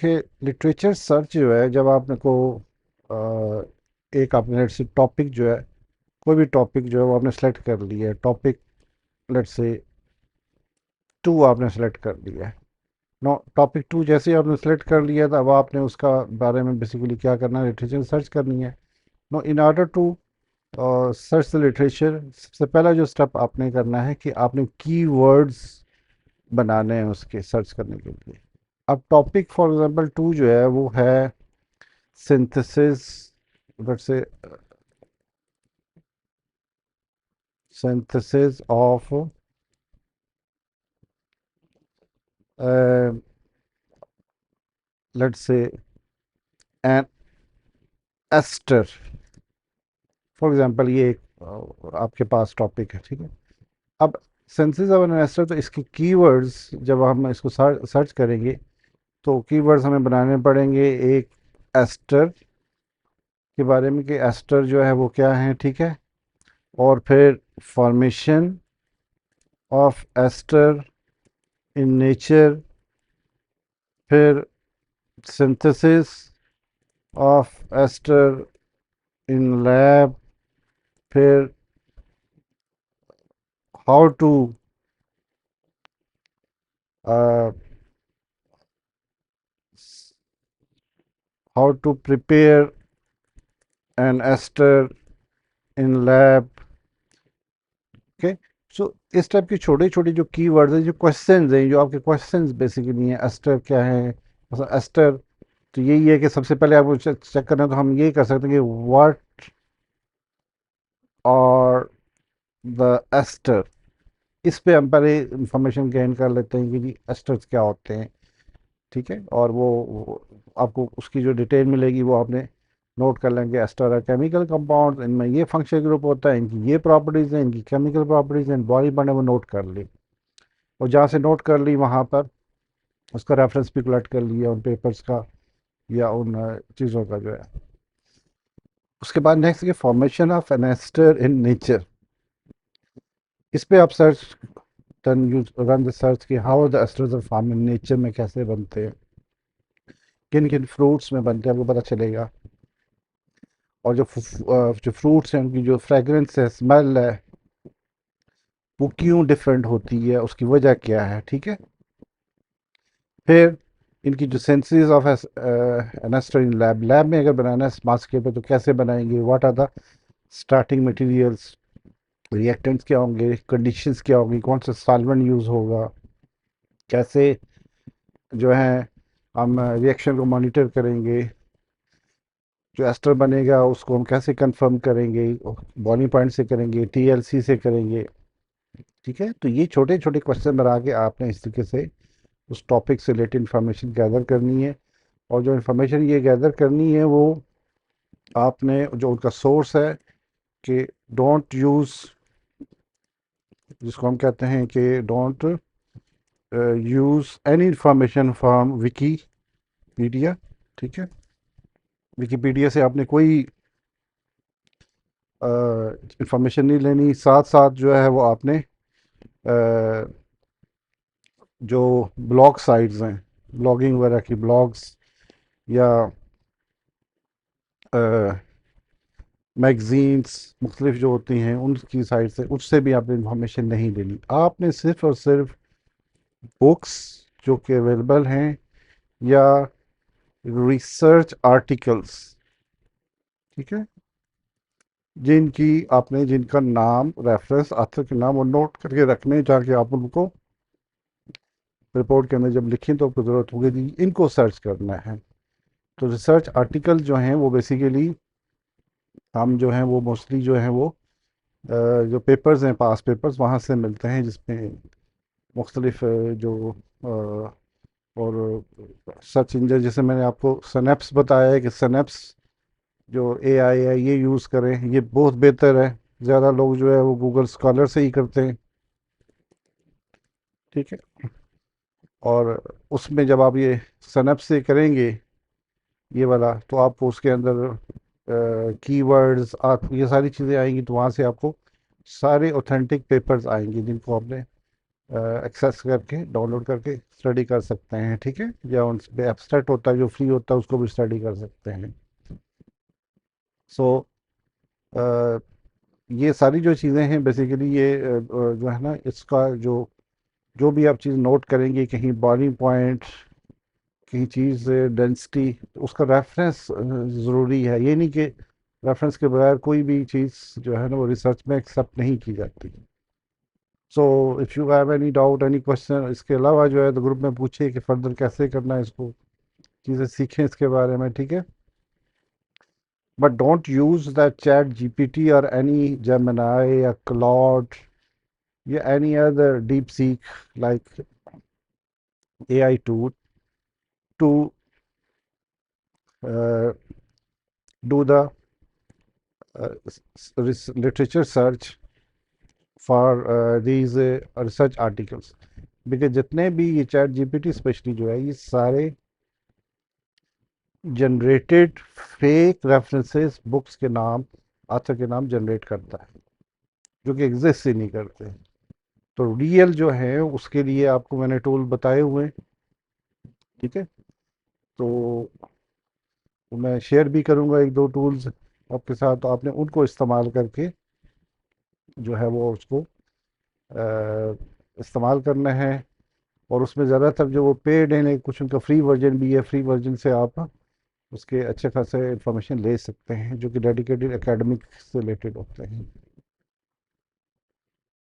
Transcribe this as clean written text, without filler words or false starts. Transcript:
कि literature search जो है जब आपने को एक आपने लेट्स से टॉपिक जो है कोई भी टॉपिक जो है वो आपने सेलेक्ट कर लिया है टॉपिक लेट्स से टू आपने सेलेक्ट कर लिया है नो टॉपिक टू जैसे ही आपने सेलेक्ट कर लिया तो अब आपने उसका बारे में बेसिकली क्या करना है लिटरेचर सर्च करनी है no in order to search the literature सबसे पहला जो स्टेप आपने करना है कि आपने कीवर्ड्स बनाने हैं उसके सर्च करने के लिए अब टॉपिक फॉर एग्जांपल टू जो है वो है synthesis, let's say synthesis of uh, let's say an ester for example ये एक आपके पास टॉपिक है ठीक है अब सिंथेसिस ऑफ एन एस्टर तो इसके कीवर्ड्स जब हम इसको सर्च करेंगे तो कीवर्ड्स हमें बनाने पड़ेंगे एक एस्टर के बारे में कि एस्टर जो है वो क्या है ठीक है और फिर formation of ester in nature फिर synthesis of ester in lab फिर how to how to prepare an ester in lab okay so इस टाइप की छोटी छोटी जो कीवर्ड्स हैं जो क्वेश्चंस हैं जो आपके क्वेश्चंस बेसिकली हैं एस्टर क्या है मतलब एस्टर तो यही है कि सबसे पहले आपको चेक करना है तो हम ये कर सकते हैं कि व्हाट और द एस्टर इस पे हम पहले इंफॉर्मेशन गेन कर लेते हैं कि जी एस्टर्स क्या होते हैं ठीक है और वो आपको उसकी जो डिटेल मिलेगी वो आपने नोट कर लेंगे एस्टर है केमिकल कंपाउंड इनमें ये फंक्शनल ग्रुप होता है इनकी ये प्रॉपर्टीज़ हैं इनकी केमिकल प्रॉपर्टीज़ हैं बॉडी बने वो नोट कर ली और जहाँ से नोट कर ली वहाँ पर उसका रेफरेंस भी कलेक्ट कर लिया उन पेपर्स का या उन चीज़ों का जो है उसके बाद नेक्स्ट ये formation of an ester in nature इस पे आप सर्च टन यूज रन द सर्च कि how the esters are form in nature में कैसे बनते हैं किन किन फ्रूट्स में बनते हैं आपको पता चलेगा और जो फ्रूट्स हैं उनकी जो फ्रेगरेंस है स्मेल है वो क्यों डिफरेंट होती है उसकी वजह क्या है ठीक है फिर इनकी जो synthesis of an ester in lab lab में अगर बनाना है स्मॉल स्केल पे तो कैसे बनाएंगे what are the starting materials reactants क्या होंगे कंडीशंस क्या होंगी कौन सा सॉल्वेंट यूज़ होगा कैसे जो है हम रिएक्शन को मॉनिटर करेंगे जो एस्टर बनेगा उसको हम कैसे कंफर्म करेंगे बॉइलिंग पॉइंट से करेंगे टीएलसी से करेंगे ठीक है तो ये छोटे छोटे क्वेश्चन बना के आपने इस तरीके से उस टॉपिक से रिलेटेड इन्फॉर्मेशन गैदर करनी है और जो इन्फॉर्मेशन ये गैदर करनी है वो आपने जो उनका सोर्स है कि डोंट यूज़ जिसको हम कहते हैं कि don't use any information from Wikipedia ठीक है विकीपीडिया से आपने कोई इंफॉर्मेशन नहीं लेनी साथ साथ जो है वो आपने जो ब्लॉग साइट्स हैं ब्लॉगिंग वगैरह की ब्लॉग्स या मैगज़ीन्स मुख्तलिफ जो होती हैं उनकी साइट से उससे भी आपने इंफॉर्मेशन नहीं लेनी आपने सिर्फ और सिर्फ बुक्स जो कि अवेलेबल हैं या रिसर्च आर्टिकल्स ठीक है जिनकी आपने जिनका नाम रेफरेंस आथर के नाम और नोट करके रखने जाके आप उनको रिपोर्ट के अंदर जब लिखें तो आपको ज़रूरत होगी कि इनको सर्च करना है तो रिसर्च आर्टिकल जो हैं वो बेसिकली हम जो हैं वो मोस्टली जो हैं वो जो पेपर्स हैं पास पेपर्स वहाँ से मिलते हैं जिसमें मुख्तलिफ जो और सर्च इंजन जैसे मैंने आपको सनेप्स बताया है कि सनेप्स जो एआई है ये यूज़ करें ये बहुत बेहतर है ज़्यादा लोग जो है वो गूगल स्कॉलर से ही करते हैं ठीक है और उसमें जब आप ये सनेप्स से करेंगे ये वाला तो आपको उसके अंदर कीवर्ड्स आप ये सारी चीज़ें आएंगी तो वहाँ से आपको सारे ऑथेंटिक पेपर्स आएंगे जिनको आपने एक्सेस करके डाउनलोड करके स्टडी कर सकते हैं, ठीक है, या उन पे एब्स्ट्रैक्ट होता है जो फ्री होता है उसको भी स्टडी कर सकते हैं। सो ये सारी जो चीज़ें हैं बेसिकली ये जो है ना इसका जो भी आप चीज़ नोट करेंगे, कहीं बॉइलिंग पॉइंट, कहीं चीज़ डेंसिटी, तो उसका रेफरेंस ज़रूरी है। ये नहीं कि रेफरेंस के बगैर कोई भी चीज़ जो है ना वो रिसर्च में एक्सेप्ट नहीं की जाती। So if you have any doubt any question इसके अलावा जो है तो ग्रुप में पूछिए कि फर्दर कैसे करना है इसको, चीज़ें सीखें इसके बारे में, ठीक है। But don't use that chat GPT और एनी जेमिनाई या क्लॉड या any other deep seek like AI tool to uh, do the literature search for these research articles, because जितने भी ये चैट जीपीटी स्पेशली जो है ये सारे जनरेटेड फेक रेफरेंसेस बुक्स के नाम, ऑथर के नाम जनरेट करता है जो कि एग्जिस्ट ही नहीं करते। तो रियल जो है उसके लिए आपको मैंने टूल बताए हुए हैं, ठीक है। तो मैं शेयर भी करूंगा एक दो टूल्स आपके साथ, तो आपने उनको इस्तेमाल करके जो है वो उसको इस्तेमाल करना है। और उसमें ज़्यादातर जो वो पेड हैं, लेकिन कुछ उनका फ्री वर्जन भी है, फ्री वर्जन से आप उसके अच्छे खासे इंफॉर्मेशन ले सकते हैं जो कि डेडिकेटेड एकेडमिक से रिलेटेड होते हैं।